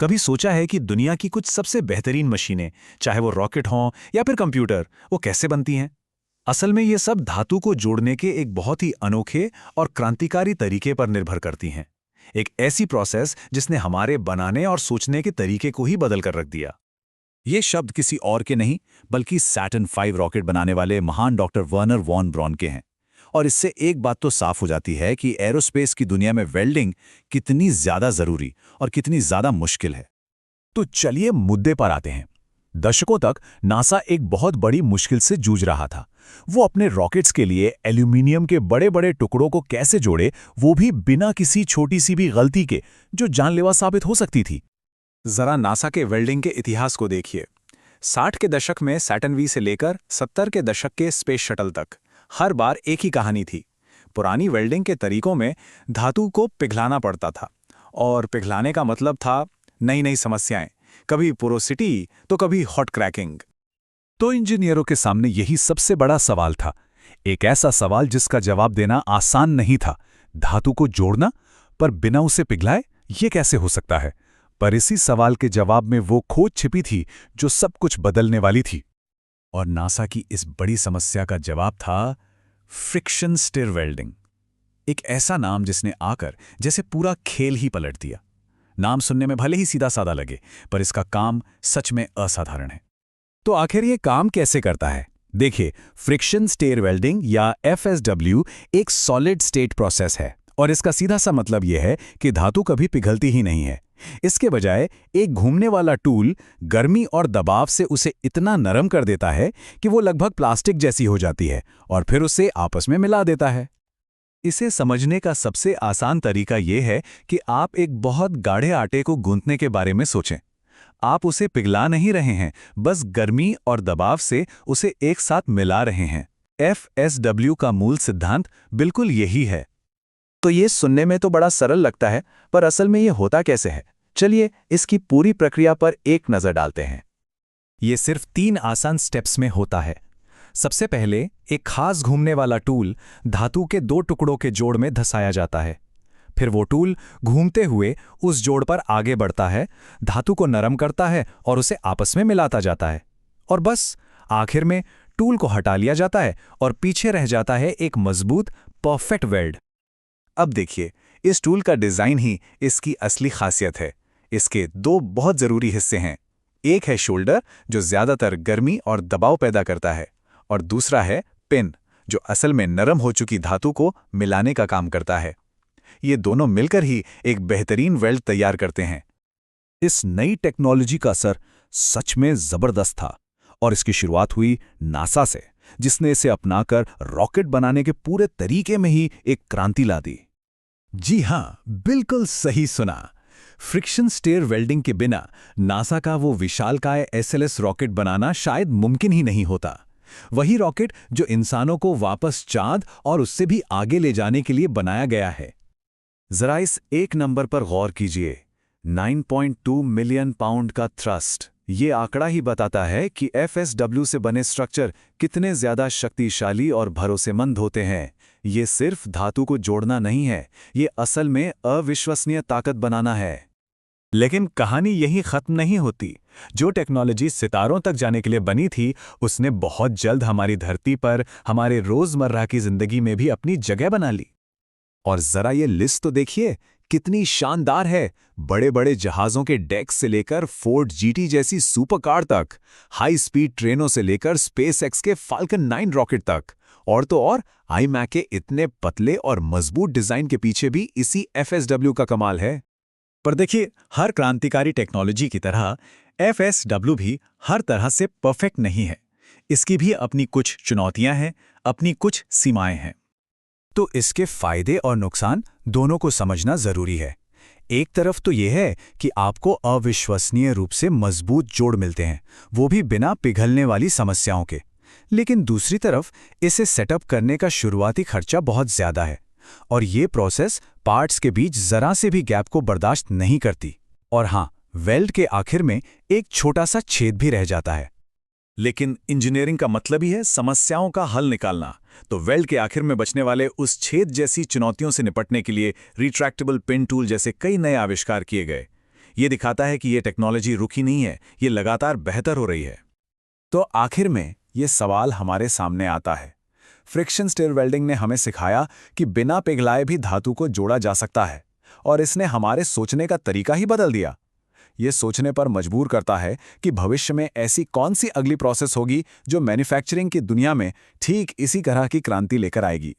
कभी सोचा है कि दुनिया की कुछ सबसे बेहतरीन मशीनें, चाहे वो रॉकेट हों या फिर कंप्यूटर, वो कैसे बनती हैं? असल में ये सब धातु को जोड़ने के एक बहुत ही अनोखे और क्रांतिकारी तरीके पर निर्भर करती हैं। एक ऐसी प्रोसेस जिसने हमारे बनाने और सोचने के तरीके को ही बदल कर रख दिया। ये शब्द किसी और के नहीं, बल्कि सैटर्न 5 रॉकेट बनाने वाले महान डॉक्टर वर्नर वॉन ब्रॉन के हैं। और इससे एक बात तो साफ हो जाती है कि एरोस्पेस की दुनिया में वेल्डिंग कितनी ज्यादा जरूरी और कितनी ज्यादा मुश्किल है। तो चलिए मुद्दे पर आते हैं। दशकों तक नासा एक बहुत बड़ी मुश्किल से जूझ रहा था। वो अपने रॉकेट्स के लिए एल्यूमिनियम के बड़े बड़े टुकड़ों को कैसे जोड़े, वो भी बिना किसी छोटी सी भी गलती के, जो जानलेवा साबित हो सकती थी। जरा नासा के वेल्डिंग के इतिहास को देखिए। 60 के दशक में सैटर्न वी से लेकर 70 के दशक के स्पेस शटल तक हर बार एक ही कहानी थी। पुरानी वेल्डिंग के तरीकों में धातु को पिघलाना पड़ता था, और पिघलाने का मतलब था नई नई समस्याएं, कभी पोरोसिटी तो कभी हॉट क्रैकिंग। तो इंजीनियरों के सामने यही सबसे बड़ा सवाल था। एक ऐसा सवाल जिसका जवाब देना आसान नहीं था। धातु को जोड़ना, पर बिना उसे पिघलाए, ये कैसे हो सकता है? पर इसी सवाल के जवाब में वो खोज छिपी थी जो सब कुछ बदलने वाली थी। और नासा की इस बड़ी समस्या का जवाब था फ्रिक्शन स्टिर वेल्डिंग। एक ऐसा नाम जिसने आकर जैसे पूरा खेल ही पलट दिया। नाम सुनने में भले ही सीधा साधा लगे, पर इसका काम सच में असाधारण है। तो आखिर ये काम कैसे करता है? देखिए, फ्रिक्शन स्टिर वेल्डिंग या FSW एक सॉलिड स्टेट प्रोसेस है, और इसका सीधा सा मतलब यह है कि धातु कभी पिघलती ही नहीं है। इसके बजाय एक घूमने वाला टूल गर्मी और दबाव से उसे इतना नरम कर देता है कि वो लगभग प्लास्टिक जैसी हो जाती है, और फिर उसे आपस में मिला देता है। इसे समझने का सबसे आसान तरीका यह है कि आप एक बहुत गाढ़े आटे को गूंथने के बारे में सोचें। आप उसे पिघला नहीं रहे हैं, बस गर्मी और दबाव से उसे एक साथ मिला रहे हैं। FSW का मूल सिद्धांत बिल्कुल यही है। तो ये सुनने में तो बड़ा सरल लगता है, पर असल में ये होता कैसे है? चलिए इसकी पूरी प्रक्रिया पर एक नज़र डालते हैं। ये सिर्फ 3 आसान स्टेप्स में होता है। सबसे पहले एक खास घूमने वाला टूल धातु के 2 टुकड़ों के जोड़ में धंसाया जाता है। फिर वो टूल घूमते हुए उस जोड़ पर आगे बढ़ता है, धातु को नरम करता है और उसे आपस में मिलाता जाता है। और बस आखिर में टूल को हटा लिया जाता है और पीछे रह जाता है एक मजबूत, परफेक्ट वेल्ड। अब देखिए, इस टूल का डिज़ाइन ही इसकी असली खासियत है। इसके 2 बहुत ज़रूरी हिस्से हैं। एक है शोल्डर, जो ज़्यादातर गर्मी और दबाव पैदा करता है, और दूसरा है पिन, जो असल में नरम हो चुकी धातु को मिलाने का काम करता है। ये दोनों मिलकर ही एक बेहतरीन वेल्ड तैयार करते हैं। इस नई टेक्नोलॉजी का असर सच में जबरदस्त था, और इसकी शुरुआत हुई नासा से, जिसने इसे अपनाकर रॉकेट बनाने के पूरे तरीके में ही एक क्रांति ला दी। जी हाँ, बिल्कुल सही सुना। फ्रिक्शन स्टिर वेल्डिंग के बिना नासा का वो विशालकाय SLS रॉकेट बनाना शायद मुमकिन ही नहीं होता। वही रॉकेट जो इंसानों को वापस चांद और उससे भी आगे ले जाने के लिए बनाया गया है। जरा इस एक नंबर पर गौर कीजिए, 9.2 मिलियन पाउंड का थ्रस्ट। ये आंकड़ा ही बताता है कि FSW से बने स्ट्रक्चर कितने ज्यादा शक्तिशाली और भरोसेमंद होते हैं। ये सिर्फ धातु को जोड़ना नहीं है, ये असल में अविश्वसनीय ताकत बनाना है। लेकिन कहानी यही खत्म नहीं होती। जो टेक्नोलॉजी सितारों तक जाने के लिए बनी थी, उसने बहुत जल्द हमारी धरती पर, हमारे रोजमर्रा की जिंदगी में भी अपनी जगह बना ली। और जरा ये लिस्ट तो देखिए, कितनी शानदार है। बड़े बड़े जहाजों के डेक से लेकर फोर्ड GT जैसी सुपर कार तक, हाई स्पीड ट्रेनों से लेकर SpaceX के फाल्कन 9 रॉकेट तक, और तो और iMac के इतने पतले और मजबूत डिजाइन के पीछे भी इसी FSW का कमाल है। पर देखिए, हर क्रांतिकारी टेक्नोलॉजी की तरह FSW भी हर तरह से परफेक्ट नहीं है। इसकी भी अपनी कुछ चुनौतियां हैं, अपनी कुछ सीमाएं हैं। तो इसके फायदे और नुकसान दोनों को समझना जरूरी है। एक तरफ तो यह है कि आपको अविश्वसनीय रूप से मजबूत जोड़ मिलते हैं, वो भी बिना पिघलने वाली समस्याओं के। लेकिन दूसरी तरफ इसे सेटअप करने का शुरुआती खर्चा बहुत ज्यादा है, और ये प्रोसेस पार्ट्स के बीच जरा से भी गैप को बर्दाश्त नहीं करती। और हाँ, वेल्ड के आखिर में एक छोटा सा छेद भी रह जाता है। लेकिन इंजीनियरिंग का मतलब ही है समस्याओं का हल निकालना। तो वेल्ड के आखिर में बचने वाले उस छेद जैसी चुनौतियों से निपटने के लिए रिट्रैक्टेबल पिन टूल जैसे कई नए आविष्कार किए गए। ये दिखाता है कि ये टेक्नोलॉजी रुकी नहीं है, ये लगातार बेहतर हो रही है। तो आखिर में ये सवाल हमारे सामने आता है। फ्रिक्शन स्टिर वेल्डिंग ने हमें सिखाया कि बिना पिघलाए भी धातु को जोड़ा जा सकता है, और इसने हमारे सोचने का तरीका ही बदल दिया। ये सोचने पर मजबूर करता है कि भविष्य में ऐसी कौन सी अगली प्रोसेस होगी जो मैन्युफैक्चरिंग की दुनिया में ठीक इसी तरह की क्रांति लेकर आएगी।